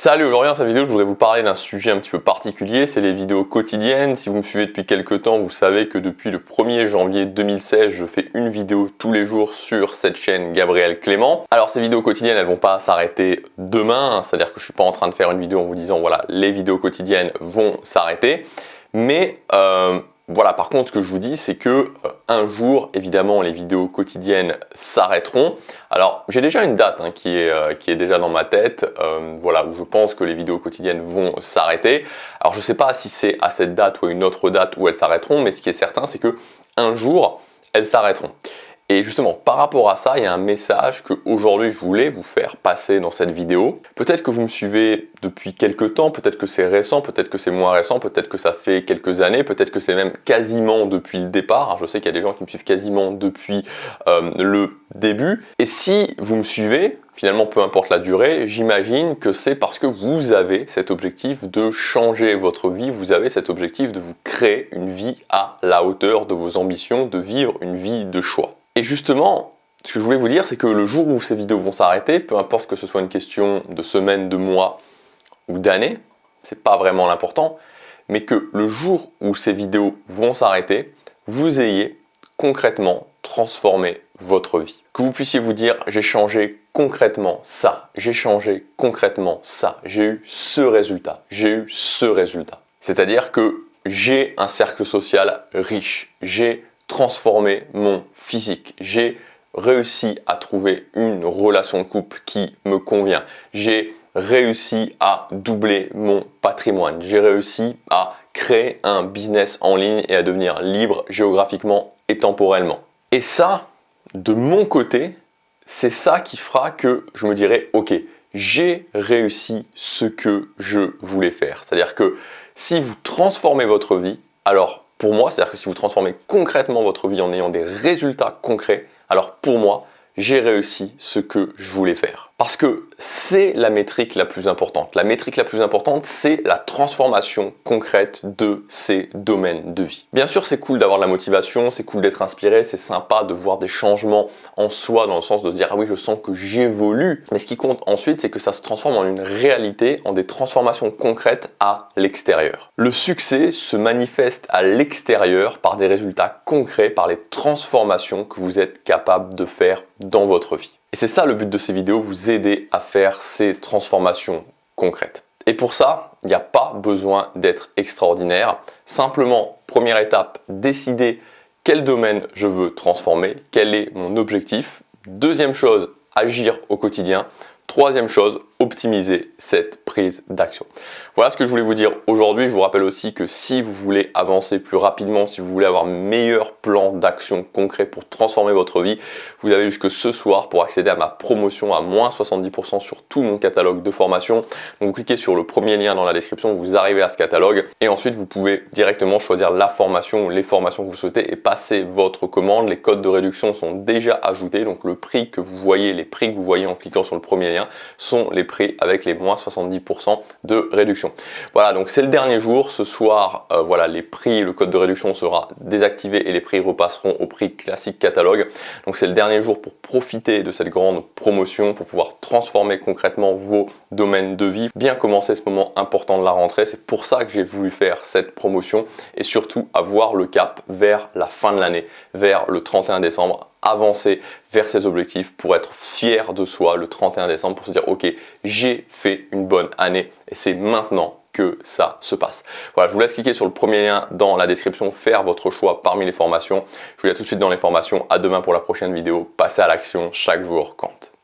Salut, aujourd'hui dans cette vidéo je voudrais vous parler d'un sujet un petit peu particulier, c'est les vidéos quotidiennes. Si vous me suivez depuis quelques temps, vous savez que depuis le 1er janvier 2016, je fais une vidéo tous les jours sur cette chaîne Gabriel Clément. Alors ces vidéos quotidiennes, elles vont pas s'arrêter demain, c'est-à-dire que je suis pas en train de faire une vidéo en vous disant voilà, les vidéos quotidiennes vont s'arrêter, mais voilà, par contre, ce que je vous dis, c'est que un jour, évidemment, les vidéos quotidiennes s'arrêteront. Alors, j'ai déjà une date qui est déjà dans ma tête, voilà, où je pense que les vidéos quotidiennes vont s'arrêter. Alors, je ne sais pas si c'est à cette date ou à une autre date où elles s'arrêteront, mais ce qui est certain, c'est que un jour, elles s'arrêteront. Et justement, par rapport à ça, il y a un message que aujourd'hui je voulais vous faire passer dans cette vidéo. Peut-être que vous me suivez depuis quelques temps, peut-être que c'est récent, peut-être que c'est moins récent, peut-être que ça fait quelques années, peut-être que c'est même quasiment depuis le départ. Alors, je sais qu'il y a des gens qui me suivent quasiment depuis le début. Et si vous me suivez, finalement, peu importe la durée, j'imagine que c'est parce que vous avez cet objectif de changer votre vie, vous avez cet objectif de vous créer une vie à la hauteur de vos ambitions, de vivre une vie de choix. Et justement, ce que je voulais vous dire, c'est que le jour où ces vidéos vont s'arrêter, peu importe que ce soit une question de semaines, de mois ou d'années, c'est pas vraiment l'important, mais que le jour où ces vidéos vont s'arrêter, vous ayez concrètement transformé votre vie. Que vous puissiez vous dire, j'ai changé concrètement ça, j'ai changé concrètement ça, j'ai eu ce résultat, j'ai eu ce résultat. C'est-à-dire que j'ai un cercle social riche, j'ai transformé mon physique, j'ai réussi à trouver une relation de couple qui me convient, j'ai réussi à doubler mon patrimoine, j'ai réussi à créer un business en ligne et à devenir libre géographiquement et temporellement. Et ça, de mon côté, c'est ça qui fera que je me dirai ok, j'ai réussi ce que je voulais faire. C'est-à-dire que si vous transformez votre vie, alors pour moi, c'est-à-dire que si vous transformez concrètement votre vie en ayant des résultats concrets, alors pour moi, j'ai réussi ce que je voulais faire. Parce que c'est la métrique la plus importante. La métrique la plus importante, c'est la transformation concrète de ces domaines de vie. Bien sûr, c'est cool d'avoir de la motivation, c'est cool d'être inspiré, c'est sympa de voir des changements en soi, dans le sens de se dire « Ah oui, je sens que j'évolue ». Mais ce qui compte ensuite, c'est que ça se transforme en une réalité, en des transformations concrètes à l'extérieur. Le succès se manifeste à l'extérieur par des résultats concrets, par les transformations que vous êtes capable de faire dans votre vie. Et c'est ça le but de ces vidéos, vous aider à faire ces transformations concrètes. Et pour ça, il n'y a pas besoin d'être extraordinaire. Simplement, première étape, décider quel domaine je veux transformer, quel est mon objectif. Deuxième chose, agir au quotidien. Troisième chose, optimiser cette prise d'action. Voilà ce que je voulais vous dire aujourd'hui. Je vous rappelle aussi que si vous voulez avancer plus rapidement, si vous voulez avoir un meilleur plan d'action concret pour transformer votre vie, vous avez jusque ce soir pour accéder à ma promotion à moins 70% sur tout mon catalogue de formation. Donc vous cliquez sur le premier lien dans la description, vous arrivez à ce catalogue et ensuite vous pouvez directement choisir la formation ou les formations que vous souhaitez et passer votre commande. Les codes de réduction sont déjà ajoutés, donc le prix que vous voyez, les prix que vous voyez en cliquant sur le premier lien sont les prix avec les moins 70% de réduction. Voilà, donc c'est le dernier jour. Ce soir, voilà, les prix, le code de réduction sera désactivé et les prix repasseront au prix classique catalogue. Donc c'est le dernier jour pour profiter de cette grande promotion, pour pouvoir transformer concrètement vos domaines de vie, bien commencer ce moment important de la rentrée. C'est pour ça que j'ai voulu faire cette promotion et surtout avoir le cap vers la fin de l'année, vers le 31 décembre, avancer vers ses objectifs pour être fier de soi le 31 décembre, pour se dire ok, j'ai fait une bonne année et c'est maintenant que ça se passe. Voilà, je vous laisse cliquer sur le premier lien dans la description, faire votre choix parmi les formations. Je vous dis à tout de suite dans les formations, à demain pour la prochaine vidéo. Passez à l'action, chaque jour compte.